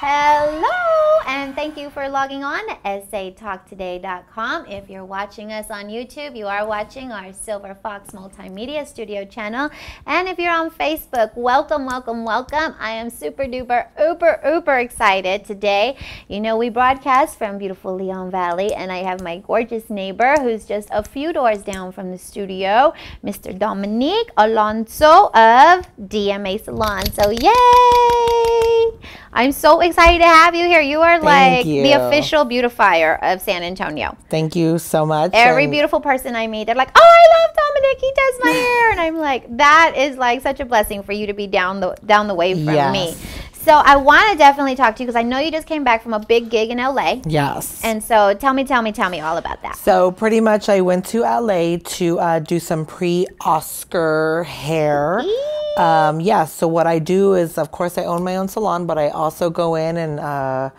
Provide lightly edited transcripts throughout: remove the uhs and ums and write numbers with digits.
Hello, and thank you for logging on to SATalkToday.com. If you're watching us on YouTube, you are watching our Silver Fox Multimedia Studio channel. And if you're on Facebook, welcome, welcome, welcome. I am super duper, uber excited today. You know, we broadcast from beautiful Leon Valley, and I have my gorgeous neighbor who's just a few doors down from the studio, Mr. Dominic Alonso of DMA Salon. So, yay! I'm so excited to have you here. You are like the official beautifier of San Antonio. Thank you so much. Every beautiful person I meet, they're like, oh, I love Dominic. He does my hair. And I'm like, that is like such a blessing for you to be down the way from me. So I want to definitely talk to you because I know you just came back from a big gig in LA. Yes. And so tell me all about that. So pretty much I went to LA to do some pre-Oscar hair. Yeah, so what I do is, of course, I own my own salon, but I also go in and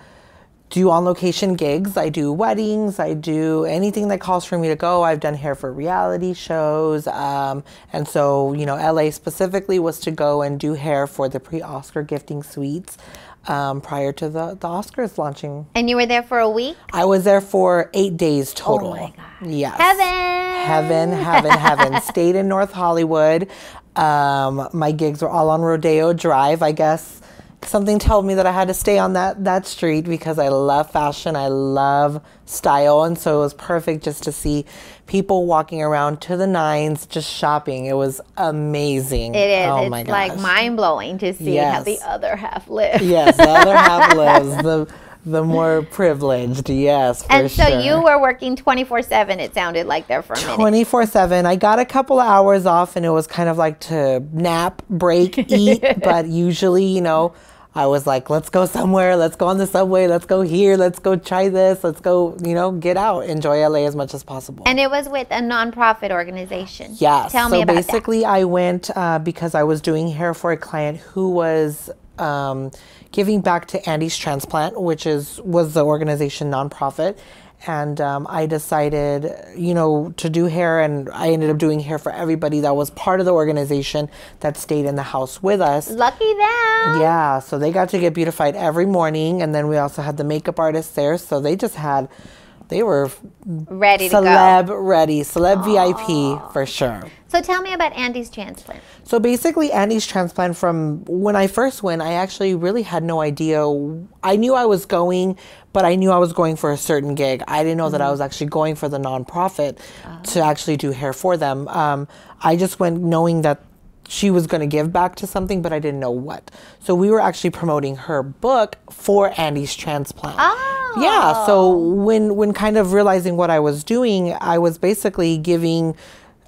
do on-location gigs. I do weddings. I do anything that calls for me to go. I've done hair for reality shows. And so, you know, LA specifically was to go and do hair for the pre-Oscar gifting suites prior to the Oscars launching. And you were there for a week? I was there for 8 days total. Oh, my God. Yes. Heaven. Stayed in North Hollywood. My gigs were all on Rodeo Drive. I guess something told me that I had to stay on that street because I love fashion. I love style. And so it was perfect just to see people walking around to the nines, just shopping. It was amazing. It is. Oh, it's like mind-blowing to see how the other half lives. Yes, the other half lives. The more privileged, yes, for sure. And so you were working 24/7, it sounded like there for a minute. 24/7. I got a couple of hours off, and it was kind of like to nap, break, eat. But usually, you know, I was like, let's go somewhere. Let's go on the subway. Let's go here. Let's go try this. Let's go, you know, get out. Enjoy LA as much as possible. And it was with a nonprofit organization. Yes. Tell me about that. So basically, I went because I was doing hair for a client who was giving back to Andy's Transplant, which was the organization nonprofit. And I decided, you know, to do hair, and I ended up doing hair for everybody that was part of the organization that stayed in the house with us. Lucky them. Yeah, so they got to get beautified every morning, and then we also had the makeup artists there, so they were ready to celeb VIP for sure. So tell me about Andy's Transplant. So basically, Andy's Transplant, from when I first went, I actually really had no idea. I knew I was going, but I knew I was going for a certain gig. I didn't know that I was actually going for the nonprofit to actually do hair for them. I just went knowing that she was going to give back to something, but I didn't know what. So we were actually promoting her book for Andy's Transplant. Oh. Yeah, so when kind of realizing what I was doing, I was basically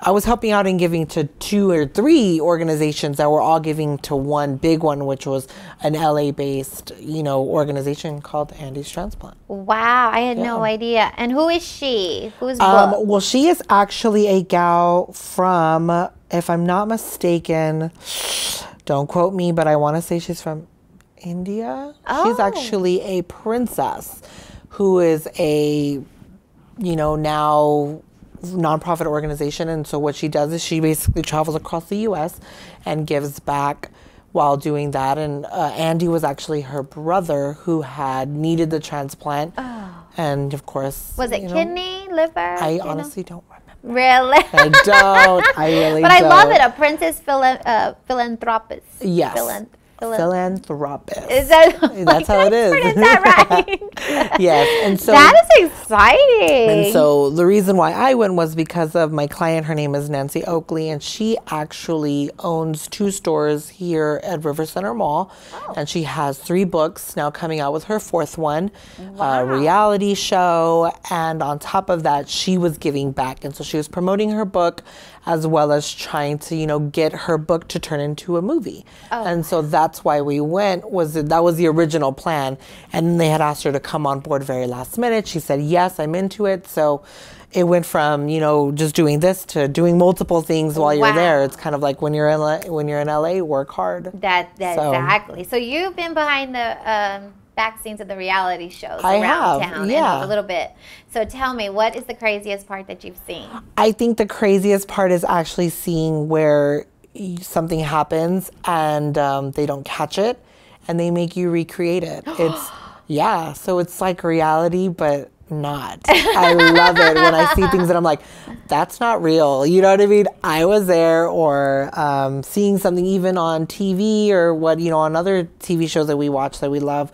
I was helping out and giving to 2 or 3 organizations that were all giving to one big one, which was an LA-based, you know, organization called Andy's Transplant. Wow, I had no idea. And who is she? Who's book? Well, she is actually a gal from, if I'm not mistaken, don't quote me, but I want to say she's from India. Oh. She's actually a princess who is a, you know, now nonprofit organization. And so what she does is she basically travels across the U.S. and gives back while doing that. And Andy was actually her brother who had needed the transplant. Oh. And of course, was it kidney, liver? I honestly don't remember. Really? I don't. I really but don't. I love it. A princess philanthropist. Yes. Philanthropist. Is that? That's how it is. Is that right? Yes, and so that is exciting. And so the reason why I went was because of my client. Her name is Nancy Oakley, and she actually owns 2 stores here at River Center Mall, and she has 3 books now coming out with her 4th one, a reality show, and on top of that, she was giving back, and so she was promoting her book as well as trying to, you know, get her book to turn into a movie. And so that's why we went, that was the original plan. And then they had asked her to come on board very last minute. She said, yes, I'm into it. So it went from, you know, just doing this to doing multiple things while you're there. It's kind of like when you're in LA, work hard. Exactly. So you've been behind the back scenes of the reality shows I around have, town yeah. a little bit. So tell me, what is the craziest part that you've seen? I think the craziest part is actually seeing where something happens and they don't catch it. and they make you recreate it. It's, yeah, so it's like reality, but not. I love it when I see things that I'm like, that's not real. You know what I mean? I was there, or seeing something even on TV or what, you know, on other TV shows that we watch that we love,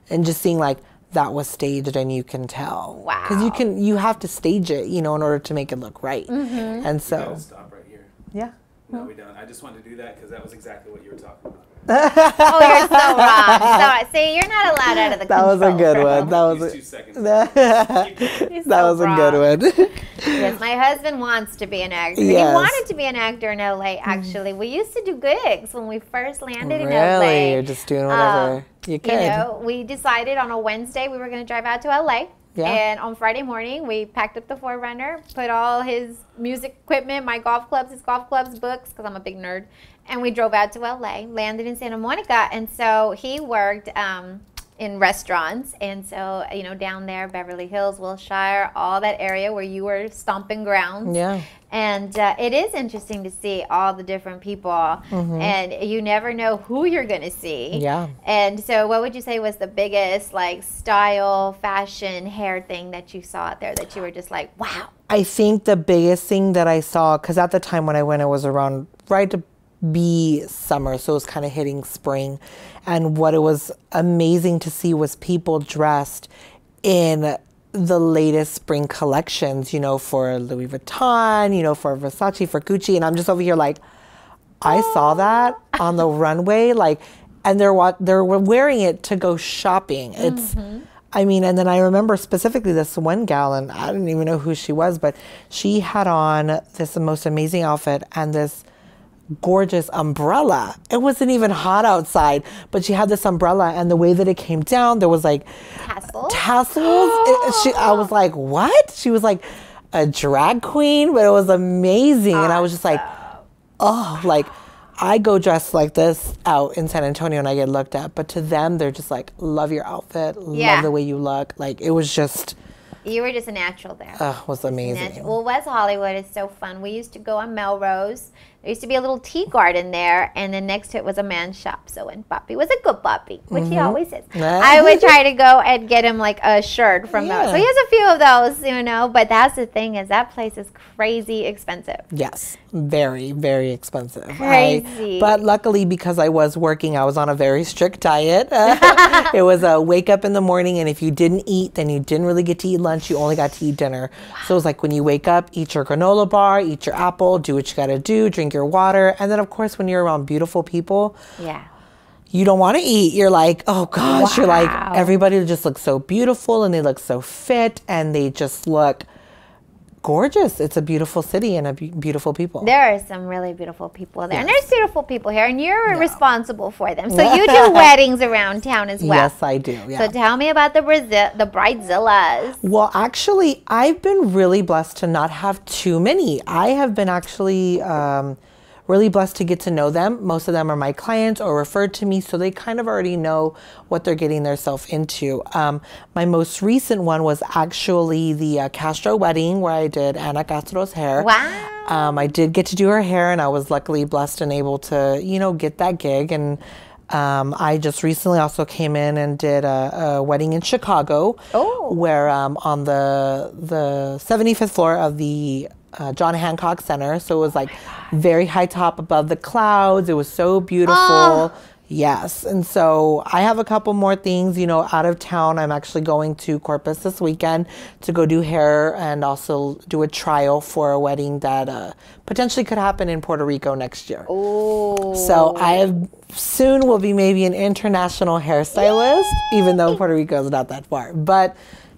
and just seeing like, that was staged, and you can tell. Wow. Because you have to stage it, you know, in order to make it look right. Mm-hmm. And so. We gotta stop right here. Yeah. No, we don't. I just wanted to do that because that was exactly what you were talking about. Oh, you're so wrong. So, see, you're not allowed out of the That control was a good room. one. That was These a, 2 seconds. He's that so was a good one. Yes, my husband wants to be an actor. Yes. He wanted to be an actor in LA, actually. We used to do gigs when we first landed in LA. Really? You're just doing whatever you could. You know, we decided on a Wednesday we were going to drive out to LA. Yeah. And on Friday morning, we packed up the 4Runner, put all his music equipment, my golf clubs, his golf clubs, books, because I'm a big nerd, and we drove out to LA, landed in Santa Monica. And so he worked in restaurants. And so, you know, down there, Beverly Hills, Wilshire, all that area where you were stomping grounds. Yeah. And it is interesting to see all the different people, and you never know who you're going to see. Yeah. And so what would you say was the biggest, like, style, fashion, hair thing that you saw out there that you were just like, wow? I think the biggest thing that I saw, because at the time when I went, it was around right to be summer, so it was kind of hitting spring. And what it was amazing to see was people dressed in the latest spring collections, you know, for Louis Vuitton, you know, for Versace, for Gucci. And I'm just over here like, I saw that on the runway, like, and they're wearing it to go shopping. It's, I mean, and then I remember specifically this one gal, and I didn't even know who she was, but she had on this most amazing outfit and this gorgeous umbrella. It wasn't even hot outside, but she had this umbrella, and the way that it came down, there was like Tassels? I was like, what? She was like a drag queen, but it was amazing. And I was just like, oh, like, I go dressed like this out in San Antonio and I get looked at, but to them, they're just like, love your outfit, love the way you look. Like, it was just, You were just a natural there. it was amazing. Well, West Hollywood is so fun. We used to go on Melrose. There used to be a little tea garden there, and then next to it was a man's shop. So when Papi was a good Papi, which he always is, I would try to go and get him like a shirt from those. So he has a few of those, you know, but that's the thing, is that place is crazy expensive. Yes, very, very expensive. Crazy. But luckily, because I was working, I was on a very strict diet. It was a wake up in the morning, and if you didn't eat, then you didn't really get to eat lunch. You only got to eat dinner. So it was like when you wake up, eat your granola bar, eat your apple, do what you got to do, drink your water. And then, of course, when you're around beautiful people, you don't want to eat. You're like, oh gosh, you're like, everybody just looks so beautiful, and they look so fit, and they just look gorgeous. It's a beautiful city and beautiful people. There are some really beautiful people there. And there's beautiful people here, and you're responsible for them. So you do weddings around town as well. Yes, I do. Yeah. So tell me about the Brideszillas. Well, actually, I've been really blessed to not have too many. I have been actually really blessed to get to know them. Most of them are my clients or referred to me, so they kind of already know what they're getting themselves into. My most recent one was actually the Castro wedding, where I did Ana Castro's hair. Wow. I did get to do her hair, and I was luckily blessed and able to, you know, get that gig. And I just recently also came in and did a wedding in Chicago, where on the 75th floor of the John Hancock Center. So it was like very high top above the clouds. It was so beautiful. Yes. And so I have a couple more things, you know, out of town. I'm actually going to Corpus this weekend to go do hair and also do a trial for a wedding that potentially could happen in Puerto Rico next year. So I soon will be maybe an international hairstylist, even though Puerto Rico is not that far. But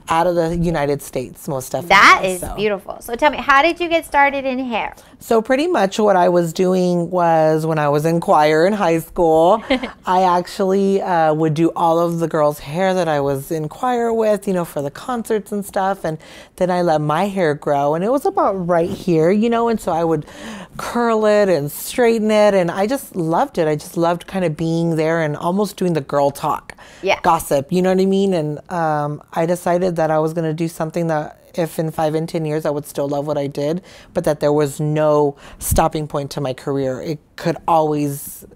out of the United States, most definitely. That is beautiful. So tell me, how did you get started in hair? So pretty much what I was doing was, when I was in choir in high school, I actually would do all of the girls' hair that I was in choir with, you know, for the concerts and stuff. And then I let my hair grow, and it was about right here, you know, and so I would curl it and straighten it, and I just loved it. I just loved kind of being there and almost doing the girl talk, gossip, you know what I mean? And I decided that I was going to do something that, if in 5 and 10 years I would still love what I did, but that there was no stopping point to my career. It could always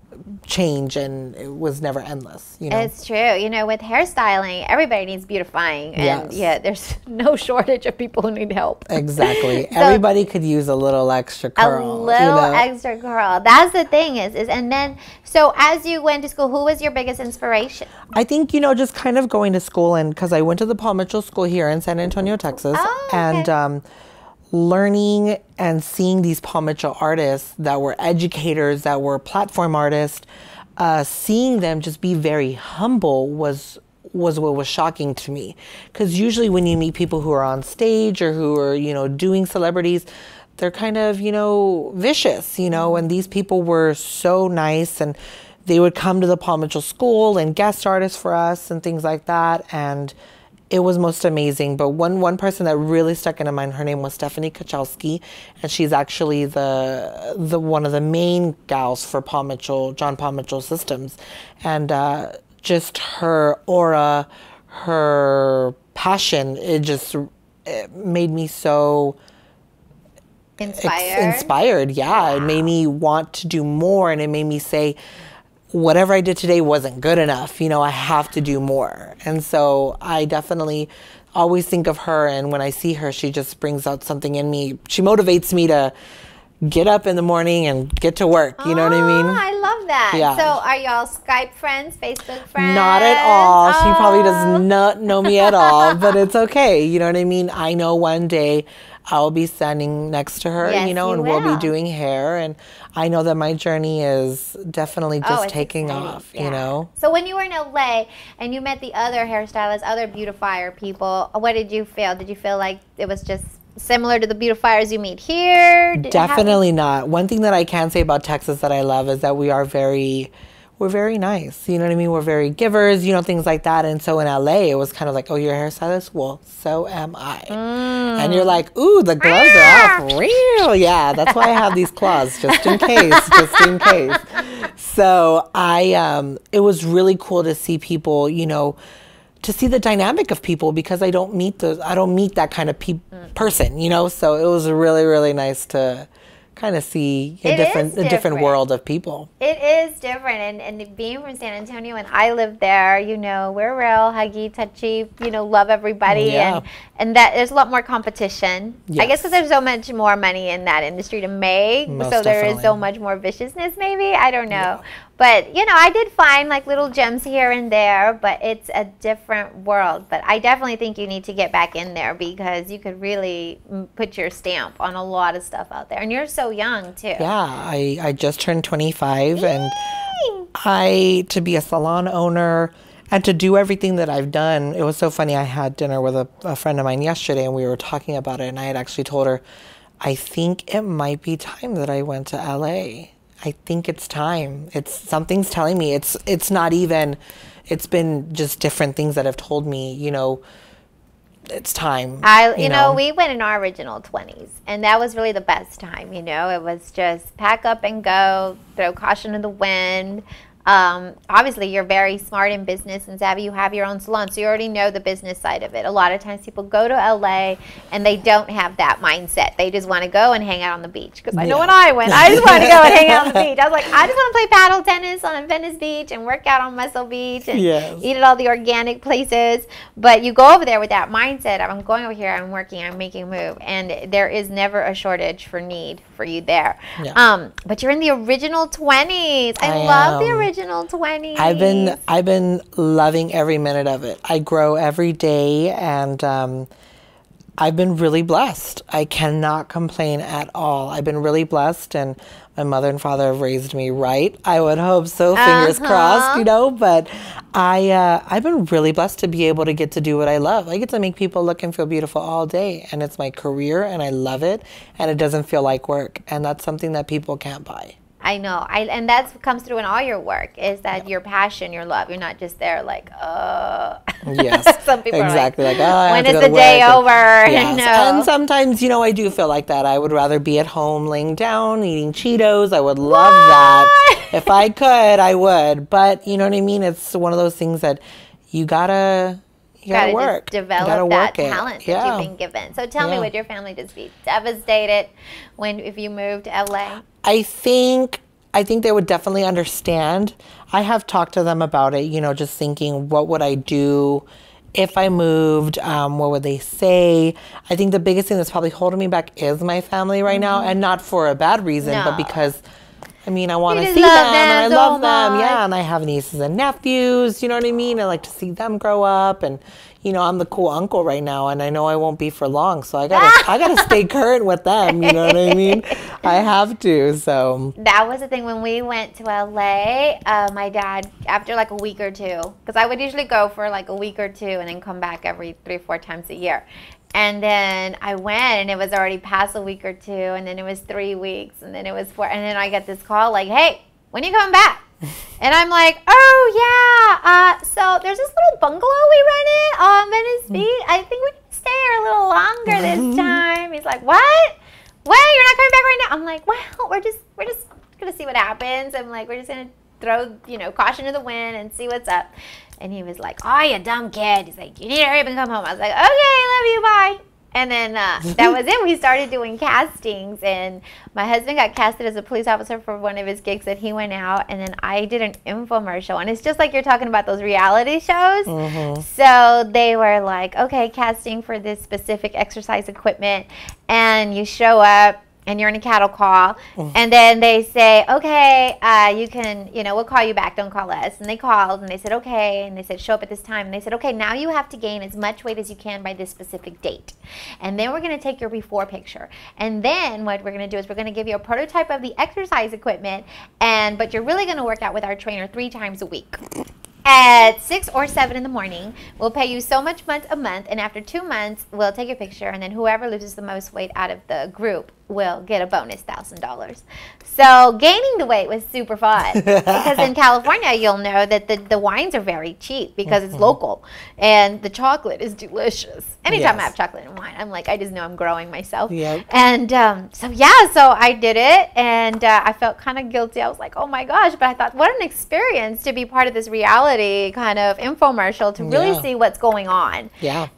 change, and it was never endless. You know, it's true. You know, with hairstyling, everybody needs beautifying, and Yes. there's no shortage of people who need help. Exactly. Everybody could use a little extra curl. A little extra curl. That's the thing is, and then, so as you went to school, who was your biggest inspiration? I think, you know, just kind of going to school, and because I went to the Paul Mitchell School here in San Antonio, Texas, and learning and seeing these Paul Mitchell artists that were educators, that were platform artists, seeing them just be very humble was what was shocking to me. Because usually when you meet people who are on stage or who are, you know, doing celebrities, they're kind of, you know, vicious, you know, and these people were so nice, and they would come to the Paul Mitchell School and guest artists for us and things like that. And it was most amazing. But one person that really stuck in my mind, her name was Stephanie Kachowski, and she's actually the one of the main gals for Paul Mitchell, John Paul Mitchell Systems. And just her aura, her passion, it made me so inspired. Yeah, it made me want to do more, and it made me say, whatever I did today wasn't good enough. You know, I have to do more. And so I definitely always think of her, and when I see her, she just brings out something in me. She motivates me to get up in the morning and get to work. You know what I mean? I love that. Yeah. So are y'all Skype friends, Facebook friends? Not at all. She probably does not know me at all, but it's okay. You know what I mean? I know one day I'll be standing next to her, Yes, you know, you and we'll will. be doing hair. And I know that my journey is definitely just it's taking exciting. off, Yeah. you know? So when you were in LA and you met the other hairstylists, other beautifier people, what did you feel? Did you feel like it was just similar to the beautifiers you meet here? Definitely not. One thing that I can say about Texas that I love is that we're very nice. You know what I mean? We're very givers, you know, things like that. And so in LA, it was kind of like, oh, you're a hairstylist? Well, so am I. And you're like, ooh, the gloves are off real. Yeah, that's why I have these claws, just in case, So it was really cool to see people, you know, to see the dynamic of people, because I don't meet that kind of person, you know. So it was really, really nice to kind of see a different world of people. It is different, and being from San Antonio, and I live there, you know, we're real huggy, touchy, you know, love everybody, Yeah. and that there's a lot more competition. Yes. I guess because there's so much more money in that industry to make, Most so there is definitely. so much more viciousness, maybe. I don't know. But, you know, I did find like little gems here and there, but it's a different world. But I definitely think you need to get back in there, because you could really put your stamp on a lot of stuff out there. And you're so young, too. Yeah, I just turned 25, and to be a salon owner and to do everything that I've done, it was so funny. I had dinner with a friend of mine yesterday, and we were talking about it, and I had actually told her, I think it might be time that I went to LA. I think it's time. Something's telling me it's not even, it's been just different things that have told me, you know, it's time. You know, we went in our original 20s, and that was really the best time, you know. It was just pack up and go, throw caution to the wind. Obviously, you're very smart in business and savvy. You have your own salon, so you already know the business side of it. A lot of times people go to LA and they don't have that mindset. They just want to go and hang out on the beach. Because I know when I went, I just wanted to go and hang out on the beach. I was like, I just want to play paddle tennis on Venice Beach and work out on Muscle Beach and eat at all the organic places. But you go over there with that mindset of, I'm going over here, I'm working, I'm making a move. And there is never a shortage for need for you there. Yeah. But you're in the original 20s. I love the original 20s. I've been loving every minute of it. I grow every day, and I've been really blessed. I cannot complain at all. I've been really blessed, and my mother and father have raised me right. I would hope so, fingers crossed, you know, but I've been really blessed to be able to get to do what I love. I get to make people look and feel beautiful all day, and it's my career, and I love it, and it doesn't feel like work, and that's something that people can't buy. I know. And that comes through in all your work, is that your passion, your love. You're not just there like, Yes. Some people exactly. are like, oh, I when have to is go the to day work. over? Yes. No. And sometimes, you know, I do feel like that. I would rather be at home laying down, eating Cheetos. I would love that. If I could, I would. But, you know what I mean? It's one of those things that you gotta work. Just develop that talent that you've been given. So tell me, would your family just be devastated if you moved to LA? I think I think they would definitely understand. I have talked to them about it, you know, just thinking, what would I do if I moved? What would they say? I think the biggest thing that's probably holding me back is my family right now, and not for a bad reason, but because, I mean, I want to see them, and I love them. Yeah, and I have nieces and nephews, you know what I mean? I like to see them grow up, and, you know, I'm the cool uncle right now, and I know I won't be for long, so I gotta stay current with them, you know what I mean? I have to, so. That was the thing when we went to LA, my dad, after like a week or two, because I would usually go for like a week or two and then come back every 3 or 4 times a year. And then I went, and it was already past a week or two, and then it was 3 weeks, and then it was 4, and then I got this call like, hey, when are you coming back? And I'm like, oh, yeah, so there's this little bungalow we rented Venice Beach. I think we can stay here a little longer this time. He's like, what? Well, you're not coming back right now? I'm like, well, we're just going to see what happens. I'm like, we're just going to throw, you know, caution to the wind and see what's up. And he was like, oh, you dumb kid. He's like, you need to hurry up and come home. I was like, okay, love you, bye. And then that was it. We started doing castings, and my husband got casted as a police officer for one of his gigs that he went out, and then I did an infomercial. And it's just like you're talking about those reality shows. So they were like, okay, casting for this specific exercise equipment, and you show up, and you're in a cattle call, and then they say, okay, you can, you know, we'll call you back, don't call us. And they called, and they said, okay, and they said, show up at this time. And they said, okay, now you have to gain as much weight as you can by this specific date. And then we're going to take your before picture. And then what we're going to do is we're going to give you a prototype of the exercise equipment, but you're really going to work out with our trainer 3 times a week. At 6 or 7 in the morning, we'll pay you so much a month, and after 2 months, we'll take your picture, and then whoever loses the most weight out of the group will get a bonus $1,000. So gaining the weight was super fun because in California, you'll know that the wines are very cheap because it's local, and the chocolate is delicious. Anytime I have chocolate and wine, I'm like, I just know I'm growing myself. And so I did it, and I felt kind of guilty. I was like, oh my gosh, but I thought, what an experience to be part of this reality kind of infomercial to really see what's going on.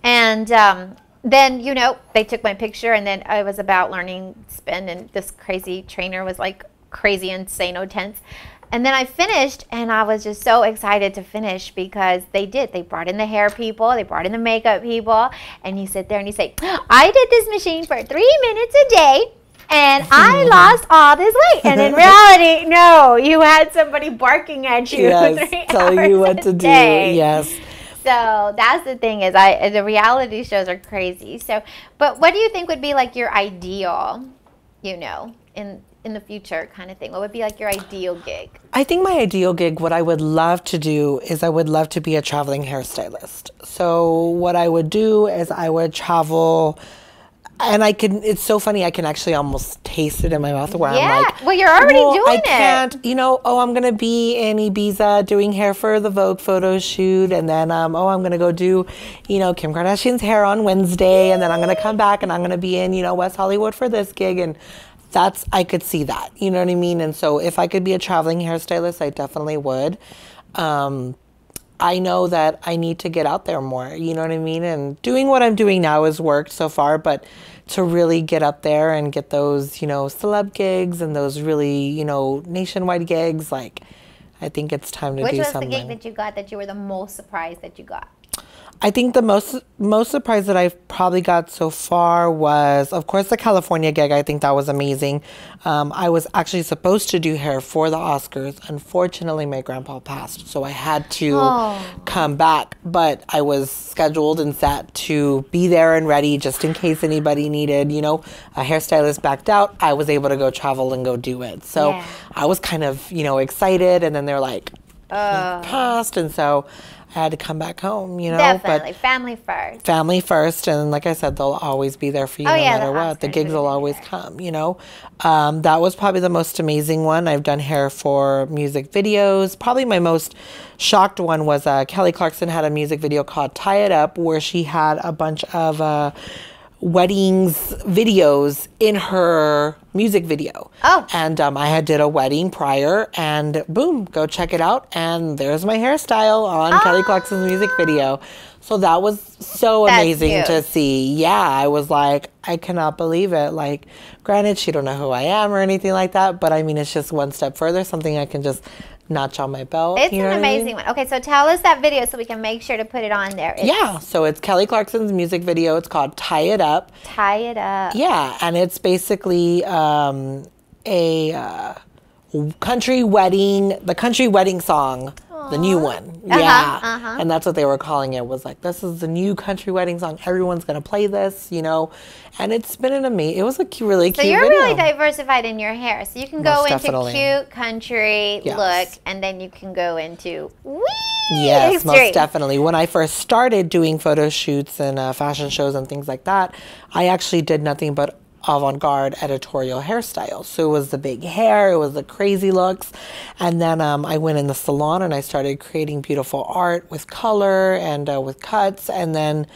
And then, you know, they took my picture, and then I was about learning spin, and this crazy trainer was like crazy, insane, intense. And then I finished, and I was just so excited to finish because they brought in the hair people, they brought in the makeup people, and you sit there and you say, I did this machine for 3 minutes a day, and I lost all this weight. And in reality, no, you had somebody barking at you 3 telling you what to do. So that's the thing is the reality shows are crazy. So, but what do you think would be like your ideal, you know, in the future kind of thing? What would be like your ideal gig? I think my ideal gig, what I would love to do is I would love to be a traveling hairstylist. So what I would do is I would travel, and it's so funny, I can actually almost taste it in my mouth where I'm like, well, you're already doing I can't, you know, I'm going to be in Ibiza doing hair for the Vogue photo shoot, and then, I'm going to go do, you know, Kim Kardashian's hair on Wednesday, and then I'm going to come back and I'm going to be in, you know, West Hollywood for this gig, and I could see that, you know what I mean? And so if I could be a traveling hairstylist, I definitely would. I know that I need to get out there more, you know what I mean? And doing what I'm doing now has worked so far, but to really get up there and get those, you know, celeb gigs and those really, you know, nationwide gigs, like, I think it's time to do something. Which was the gig that you got that you were the most surprised that you got? I think the most surprise that I've probably got so far was, of course, the California gig. I think that was amazing. I was actually supposed to do hair for the Oscars. Unfortunately, my grandpa passed, so I had to come back. But I was scheduled and set to be there and ready just in case anybody needed, you know, a hairstylist backed out. I was able to go travel and go do it. So I was kind of, you know, excited. And then they're like, he passed. And so I had to come back home, you know. Definitely. But family first. Family first. And like I said, they'll always be there for you no matter what. The gigs will always come, you know. That was probably the most amazing one. I've done hair for music videos. Probably my most shocked one was Kelly Clarkson had a music video called Tie It Up, where she had a bunch of weddings videos in her music video. Oh. And I did a wedding prior, and boom, go check it out. And there's my hairstyle on Kelly Clarkson's music video. So that was so amazing to see. Yeah, I was like, I cannot believe it. Like, granted, she don't know who I am or anything like that, but I mean, it's just one step further, something I can just notch on my belt. It's an amazing one. Okay, so tell us that video so we can make sure to put it on there. So it's Kelly Clarkson's music video. It's called Tie It Up. Tie It Up. Yeah, and it's basically a country wedding, the country wedding song. The new one. And that's what they were calling it, was like, this is the new country wedding song. Everyone's going to play this, you know. And it's been an amazing, it was a really cute video. So you're really diversified in your hair. So you can go into cute country look, and then you can go into Yes, most definitely. When I first started doing photo shoots and fashion shows and things like that, I actually did nothing but avant-garde editorial hairstyles. So it was the big hair, it was the crazy looks, and then I went in the salon and I started creating beautiful art with color and with cuts, and then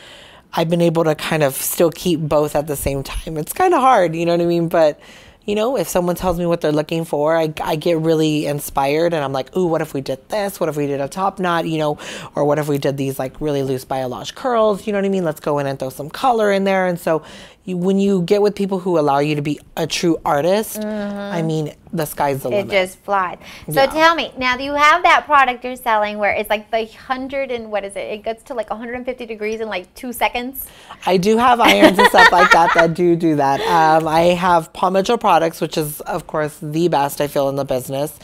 I've been able to kind of still keep both at the same time. It's kind of hard, you know what I mean? But you know, if someone tells me what they're looking for, I get really inspired, and I'm like, ooh, what if we did this? What if we did a top knot, you know, or what if we did these like really loose balayage curls, you know what I mean? Let's go in and throw some color in there. And so when you get with people who allow you to be a true artist, I mean, the sky's the limit. It just flies. So tell me, now you have that product you're selling where it's like the 100 and what is it? It gets to like 150 degrees in like 2 seconds. I do have irons and stuff like that do that. I have Paul Mitchell products, which is, of course, the best I feel in the business.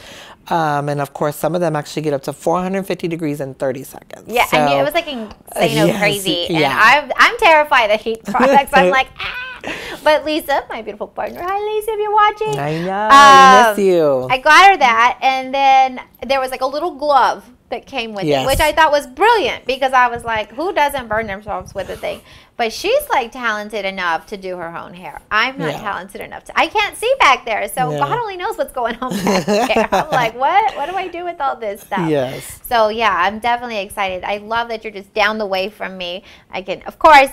And of course, some of them actually get up to 450 degrees in 30 seconds. Yeah, so, I mean, it was like insane, crazy. And I'm terrified of heat products. I'm like, But Lisa, my beautiful partner, hi Lisa, if you're watching. I know, I miss you. I got her that, and then there was like a little glove that came with it, which I thought was brilliant, because I was like, who doesn't burn themselves with a thing? But she's like talented enough to do her own hair. I'm not talented enough to. I can't see back there, so God only knows what's going on back there. I'm like, what do I do with all this stuff? Yes. So yeah, I'm definitely excited. I love that you're just down the way from me. I can, of course,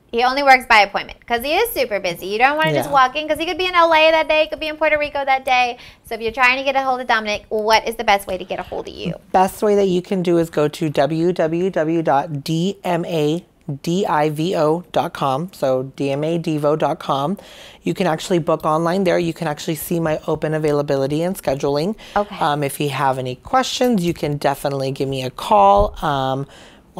he only works by appointment because he is super busy. You don't want to just walk in, because he could be in LA that day, he could be in Puerto Rico that day. So if you're trying to get a hold of Dominic, what is the best way to get a hold of you? Best way that you can do is go to www.dmadivo.com. So dmadivo.com. You can actually book online there. You can actually see my open availability and scheduling. Okay. If you have any questions, you can definitely give me a call.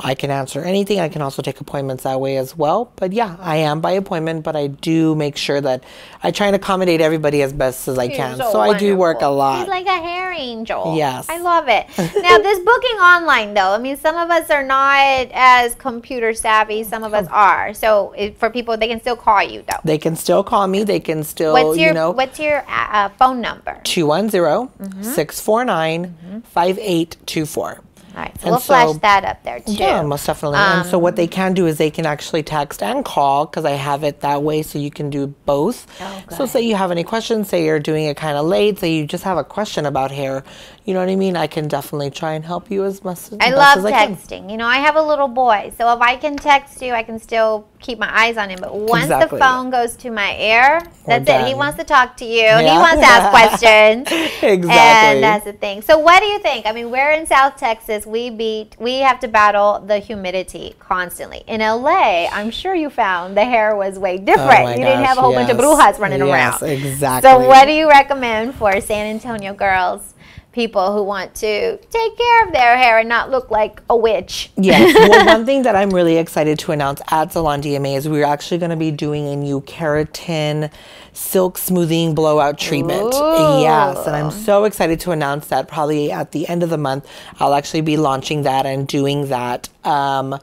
I can answer anything. I can also take appointments that way as well. But yeah, I am by appointment, but I do make sure that I try and accommodate everybody as best as I can. So I do work a lot. He's like a hair angel. Yes. I love it. Now, this booking online, though, I mean, some of us are not as computer savvy. Some of us are. So for people, they can still call you, though. They can still call me. They can still, What's your phone number? 210-649-5824. All right, so we'll flash that up there, too. Yeah, most definitely. And so what they can do is they can actually text and call, because I have it that way, so you can do both. So say you have any questions, say you're doing it kind of late, say you just have a question about hair, you know what I mean? I can definitely try and help you as much as I can. I love texting. You know, I have a little boy, so if I can text you, I can still keep my eyes on him. But once the phone goes to my ear, that's it. He wants to talk to you. He wants to ask questions. Exactly. And that's the thing. So what do you think? I mean, we're in South Texas. We have to battle the humidity constantly. In LA, I'm sure you found the hair was way different. You didn't have a whole bunch of brujas running around. Yes, exactly. So what do you recommend for San Antonio girls, people who want to take care of their hair and not look like a witch? Yes. Well, one thing that I'm really excited to announce at Salon DMA is we're actually going to be doing a new keratin silk smoothing blowout treatment. Ooh. Yes. And I'm so excited to announce that probably at the end of the month. I'll actually be launching that and doing that to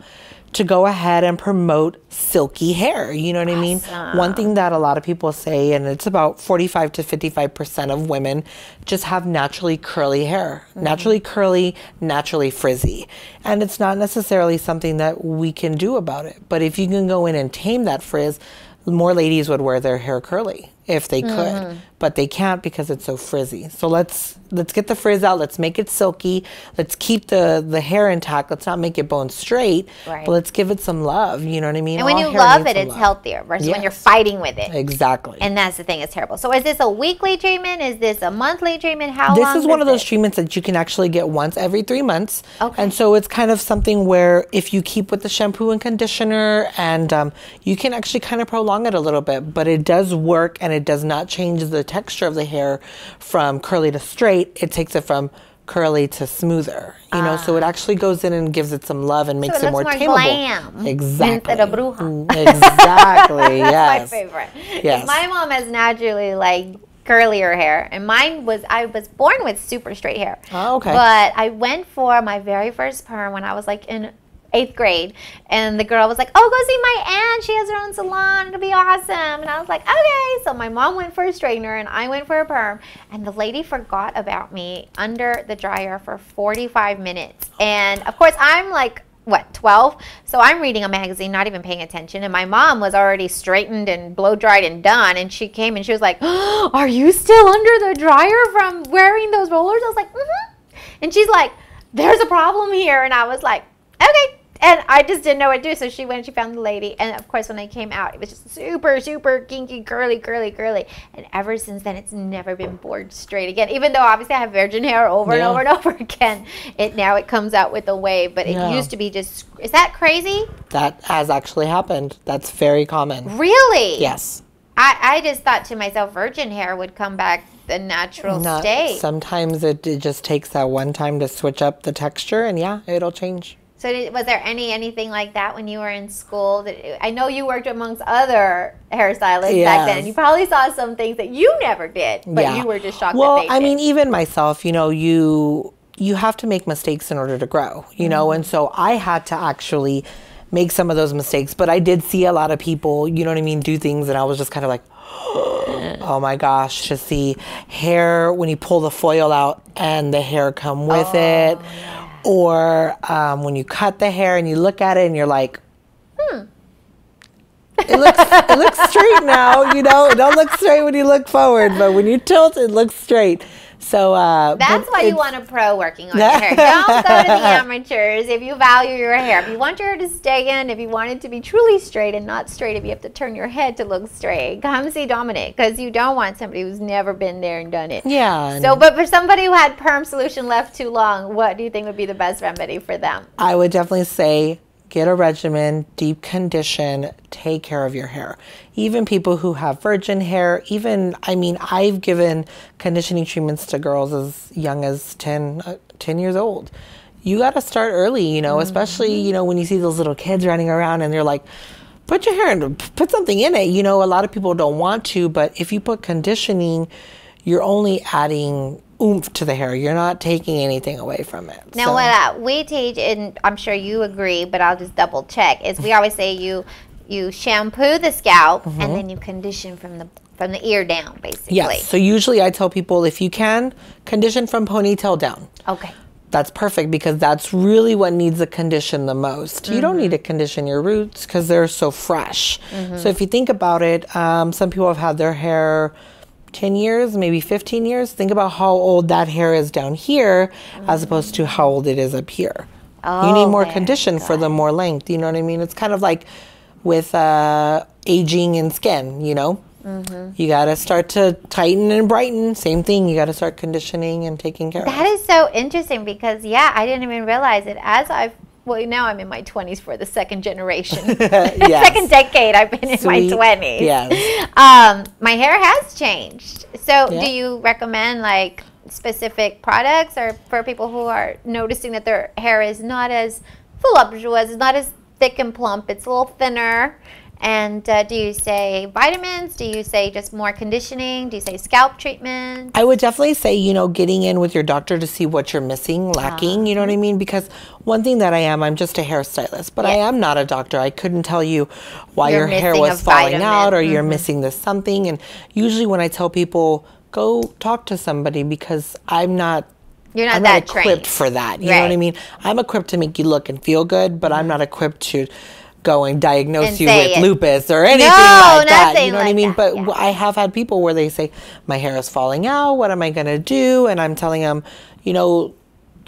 go ahead and promote silky hair. You know what I mean? One thing that a lot of people say, and it's about 45 to 55% of women just have naturally curly hair. Naturally curly, naturally frizzy. And it's not necessarily something that we can do about it. But if you can go in and tame that frizz, more ladies would wear their hair curly. if they could, but they can't because it's so frizzy. So let's get the frizz out. Let's make it silky. Let's keep the hair intact. Let's not make it bone straight, but let's give it some love. You know what I mean? And when you love it, it's healthier versus when you're fighting with it. Exactly. And that's the thing. It's terrible. So is this a weekly treatment? Is this a monthly treatment? How long? This is one of those treatments that you can actually get once every 3 months. Okay. And so it's kind of something where if you keep with the shampoo and conditioner, and you can actually kind of prolong it a little bit, but it does work, and it does not change the texture of the hair from curly to straight. It takes it from curly to smoother, you know, so it actually goes in and gives it some love and makes it more tameable. Glam. Exactly. Bruja. Exactly. Yes. That's my favorite. Yes. My mom has naturally like curlier hair, and mine was, I was born with super straight hair. Oh, okay. But I went for my very first perm when I was like in 8th grade, and the girl was like, oh, go see my aunt, she has her own salon, it'll be awesome. And I was like, okay. So my mom went for a straightener and I went for a perm, and the lady forgot about me under the dryer for 45 minutes. And of course I'm like, what, 12? So I'm reading a magazine, not even paying attention, and my mom was already straightened and blow dried and done, and she came and she was like, oh, are you still under the dryer from wearing those rollers? I was like, and she's like, there's a problem here. And I was like, okay. And I just didn't know what to do. So she went, she found the lady. And of course, when I came out, it was just super, super kinky, curly, curly, curly. And ever since then, it's never been bored straight again. Even though obviously I have virgin hair over and over and over again. Now it comes out with a wave. But it used to be just, is that crazy? That has actually happened. That's very common. Really? Yes. I just thought to myself, virgin hair would come back the natural state. Sometimes it just takes that one time to switch up the texture, and it'll change. So was there anything like that when you were in school? I know you worked amongst other hairstylists back then, and you probably saw some things that you never did, but you were just shocked that they did. Well, I mean, even myself, you know, you have to make mistakes in order to grow, you know, and so I had to actually make some of those mistakes, but I did see a lot of people, you know what I mean, do things, and I was just kind of like, oh my gosh, to see hair when you pull the foil out and the hair come with it. Yeah. Or when you cut the hair and you look at it and you're like, it looks straight now, you know. It don't look straight when you look forward, but when you tilt, it looks straight. So that's why you want a pro working on your hair. Don't go to the amateurs if you value your hair. If you want your hair to stay in, if you want it to be truly straight and not straight, if you have to turn your head to look straight, come see Dominic, because you don't want somebody who's never been there and done it. Yeah. So, but for somebody who had perm solution left too long, what do you think would be the best remedy for them? I would definitely say get a regimen, deep condition, take care of your hair. Even people who have virgin hair, I've given conditioning treatments to girls as young as 10 years old. You got to start early, you know, especially, you know, when you see those little kids running around and they're like, put your hair in, put something in it. You know, a lot of people don't want to, but if you put conditioning, you're only adding oomph to the hair. You're not taking anything away from it. Now, what we teach, and I'm sure you agree, but I'll just double check, is we always say you shampoo the scalp and then you condition from the ear down, basically. Yes. So usually I tell people, if you can, condition from ponytail down. Okay. That's perfect, because that's really what needs a condition the most. You don't need to condition your roots because they're so fresh. So if you think about it, some people have had their hair 10 years, maybe 15 years. Think about how old that hair is down here as opposed to how old it is up here. You need more condition for the more length. You know what I mean? It's kind of like with aging in skin, you know? You got to start to tighten and brighten. Same thing. You got to start conditioning and taking care of it. That is so interesting because, I didn't even realize it. Now I'm in my 20s for the second generation. Second decade I've been in my 20s. Yes. My hair has changed. So do you recommend like specific products or for people who are noticing that their hair is not as voluptuous, it's not as thick and plump, it's a little thinner? And do you say vitamins? Do you say just more conditioning? Do you say scalp treatment? I would definitely say, you know, getting in with your doctor to see what you're missing, lacking, you know what I mean? Because one thing that I'm just a hairstylist, but I am not a doctor. I couldn't tell you why your hair was falling out or you're missing this something. And usually when I tell people, go talk to somebody, because I'm not equipped for that. You know what I mean? I'm equipped to make you look and feel good, but I'm not equipped to go and diagnose And you say with it. lupus or anything No, like that. nothing You know what I like mean? that, But yeah. I have had people where they say, my hair is falling out. What am I going to do? And I'm telling them, you know,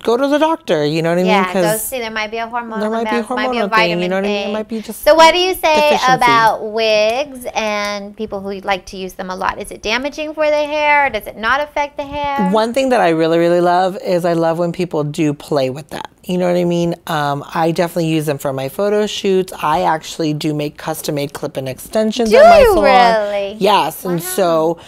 go to the doctor. You know what I mean? Yeah, go 'Cause see. There might be a hormonal there might be a imbalance, might be a hormonal thing, vitamin you know what I mean? thing. It might be just So what do you say deficiency. about wigs and people who like to use them a lot? Is it damaging for the hair? Does it not affect the hair? One thing that I really, really love is I love when people do play with that. You know what I mean? I definitely use them for my photo shoots. I actually do make custom-made clip-in extensions Do at my you salon. really? Yes, and so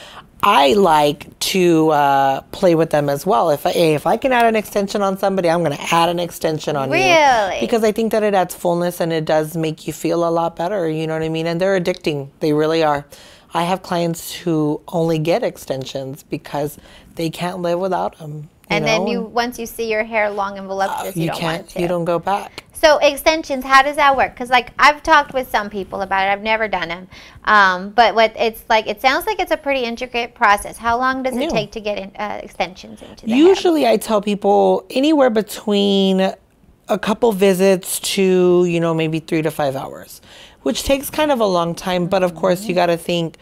I like to play with them as well. If I can add an extension on somebody, I'm going to add an extension on you. Really? Because I think that it adds fullness and it does make you feel a lot better. You know what I mean? And they're addicting. They really are. I have clients who only get extensions because they can't live without them. And then once you see your hair long and voluptuous, you don't want to. You don't go back. So extensions, how does that work? Because like I've talked with some people about it. I've never done them. But what it's like, it sounds like it's a pretty intricate process. How long does it take to get extensions into the hair? Usually I tell people anywhere between a couple visits to, you know, maybe 3 to 5 hours, which takes kind of a long time. But of course you got to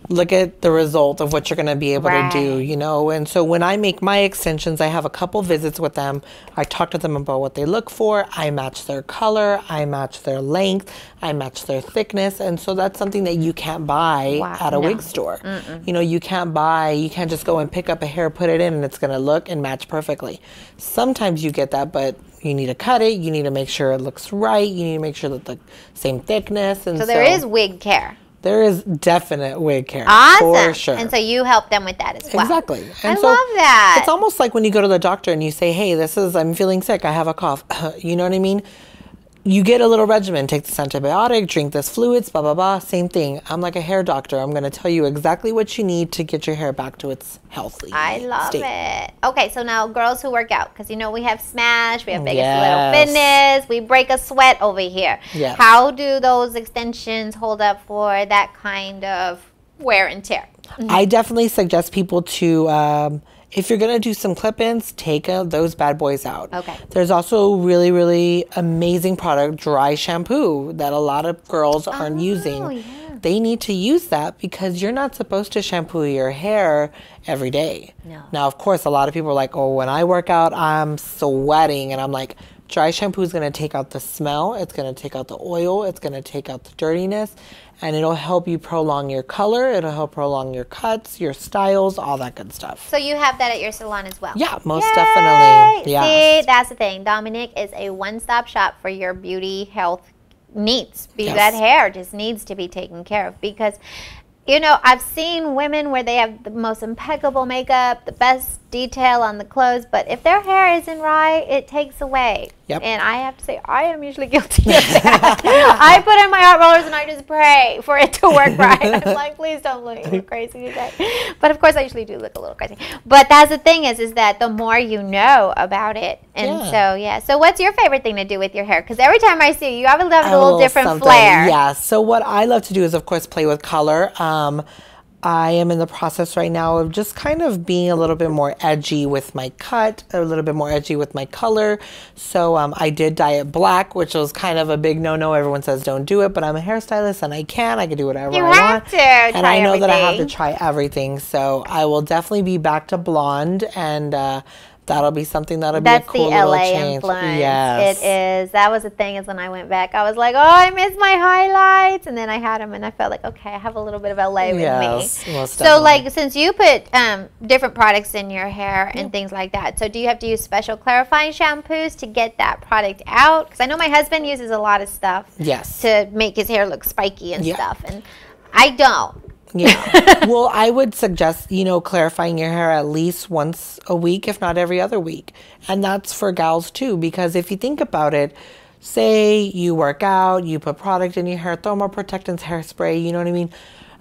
look at the result of what you're going to be able to do, you know. And so when I make my extensions, I have a couple visits with them. I talk to them about what they look for. I match their color. I match their length. I match their thickness. And so that's something that you can't buy at a wig store. You know, you can't just go and pick up a hair, put it in, and it's going to look and match perfectly. Sometimes you get that, but you need to cut it. You need to make sure it looks right. You need to make sure that the same thickness. And so there is wig care. There is definite wig care. Awesome. For sure. And so you help them with that as well. Exactly. And I love that. It's almost like when you go to the doctor and you say, hey, I'm feeling sick. I have a cough. You know what I mean? You get a little regimen. Take this antibiotic, drink this fluids, blah, blah, blah. Same thing. I'm like a hair doctor. I'm going to tell you exactly what you need to get your hair back to its healthy I love state. it. Okay, so now girls who work out, because you know we have Smash, we have Biggest Little Fitness, we break a sweat over here. Yes. How do those extensions hold up for that kind of wear and tear? I definitely suggest people to, if you're going to do some clip-ins, take those bad boys out. Okay. There's also really, really amazing product, dry shampoo, that a lot of girls aren't using. Yeah. They need to use that because you're not supposed to shampoo your hair every day. No. Now, of course, a lot of people are like, oh, when I work out, I'm sweating. And I'm like, dry shampoo is going to take out the smell. It's going to take out the oil. It's going to take out the dirtiness. And it'll help you prolong your color. It'll help prolong your cuts, your styles, all that good stuff. So you have that at your salon as well? Yeah, most definitely. Yeah. See, that's the thing. Dominic is a one-stop shop for your beauty, health needs. That hair just needs to be taken care of because, you know, I've seen women where they have the most impeccable makeup, the best detail on the clothes, but if their hair isn't right, it takes away. Yep. And I have to say, I am usually guilty of that. I put in my hot rollers and I just pray for it to work right. I'm like, please don't look crazy today. But of course, I usually do look a little crazy. But that's the thing is that the more you know about it. And so what's your favorite thing to do with your hair? Because every time I see you, you have a little different flair. Yeah. So what I love to do is, of course, play with color. I am in the process right now of just kind of being a little bit more edgy with my cut, a little bit more edgy with my color. So I did dye it black, which was kind of a big no-no. Everyone says don't do it, but I'm a hairstylist and I can do whatever I want. You have to and I know everything. that I have to try everything. So I will definitely be back to blonde, and that'll be something that'll be a cool little change. That's the LA influence. Yes. It is. That was the thing is when I went back, I was like, oh, I miss my highlights. And then I had them and I felt like, okay, I have a little bit of LA with me. Most So definitely. like since you put different products in your hair and things like that, so do you have to use special clarifying shampoos to get that product out? Because I know my husband uses a lot of stuff to make his hair look spiky and stuff. And I don't. Yeah. Well, I would suggest, you know, clarifying your hair at least once a week, if not every other week. And that's for gals too, because if you think about it, say you work out, you put product in your hair, thermoprotectants, hairspray, you know what I mean?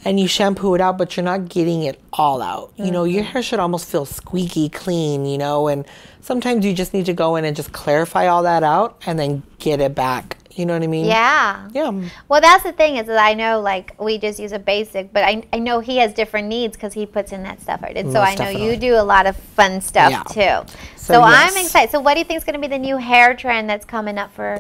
And you shampoo it out, but you're not getting it all out. You know, your hair should almost feel squeaky clean, you know, and sometimes you just need to go in and just clarify all that out and then get it back. You know what I mean? Yeah. Yeah. Well, that's the thing is that I know, like, we just use a basic, but I know he has different needs because he puts in that stuff. And so I know you do a lot of fun stuff too. So I'm excited. So what do you think is going to be the new hair trend that's coming up for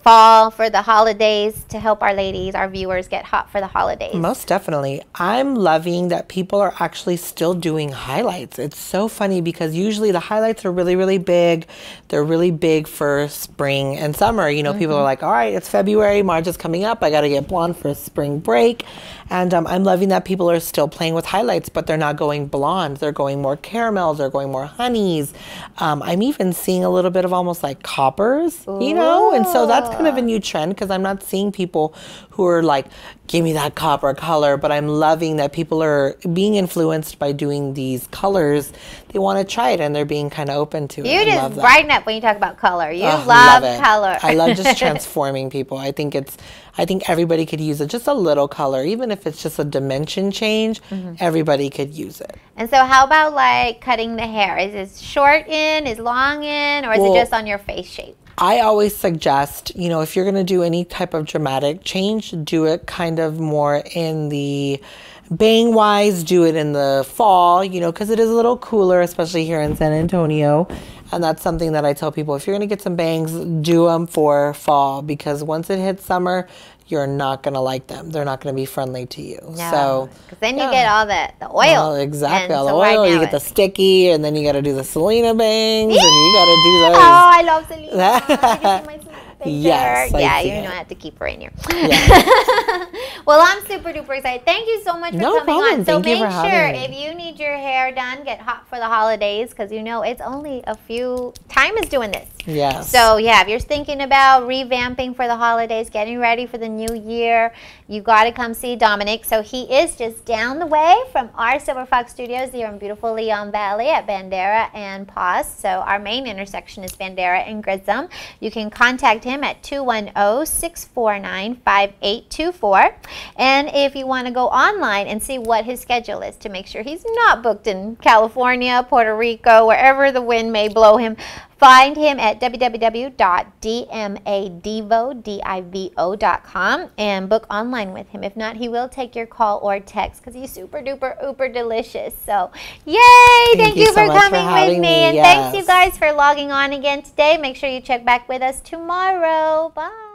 fall, for the holidays, to help our ladies, our viewers, get hot for the holidays? Most definitely. I'm loving that people are actually still doing highlights. It's so funny because usually the highlights are really, really big. They're really big for spring and summer. You know, people are like, all right, it's February, March is coming up. I got to get blonde for spring break. And I'm loving that people are still playing with highlights, but they're not going blonde. They're going more caramels. They're going more honeys. I'm even seeing a little bit of almost like coppers, you know? And so that's kind of a new trend because I'm not seeing people who are like, give me that copper color, but I'm loving that people are being influenced by doing these colors. They want to try it and they're being kind of open to it. You just brighten up when you talk about color. You love color. I love just transforming people. I think everybody could use it. Just a little color, even if it's just a dimension change, everybody could use it. And so how about like cutting the hair? Is it short in, is long in, or is it just on your face shape? I always suggest, you know, if you're going to do any type of dramatic change, do it kind of more in the bang wise, do it in the fall, you know, because it is a little cooler, especially here in San Antonio. And that's something that I tell people, if you're going to get some bangs, do them for fall, because once it hits summer, you're not going to like them. They're not going to be friendly to you. No, so, because then you get all the oil. Well, exactly. All the oil. You get the sticky, and then you got to do the Selena bangs, and you got to do those. Oh, I love Selena. Did you see my picture? Yes, yeah, you know I have to keep her in here. Yeah. Well, I'm super duper excited. Thank you so much for coming on. So make sure if you need your hair done, get hot for the holidays, because you know it's only a few. Time is doing this. Yes. So yeah, if you're thinking about revamping for the holidays, getting ready for the new year, you got to come see Dominic. So he is just down the way from our Silver Fox Studios here in beautiful Leon Valley at Bandera and Paz. So our main intersection is Bandera and Grissom. You can contact him at 210-649-5824. And if you want to go online and see what his schedule is to make sure he's not booked in California, Puerto Rico, wherever the wind may blow him, find him at www.dmadivo.com and book online with him. If not, he will take your call or text because he's super duper uber delicious. So, yay! Thank you for coming with me. And thanks you guys for logging on again today. Make sure you check back with us tomorrow. Bye.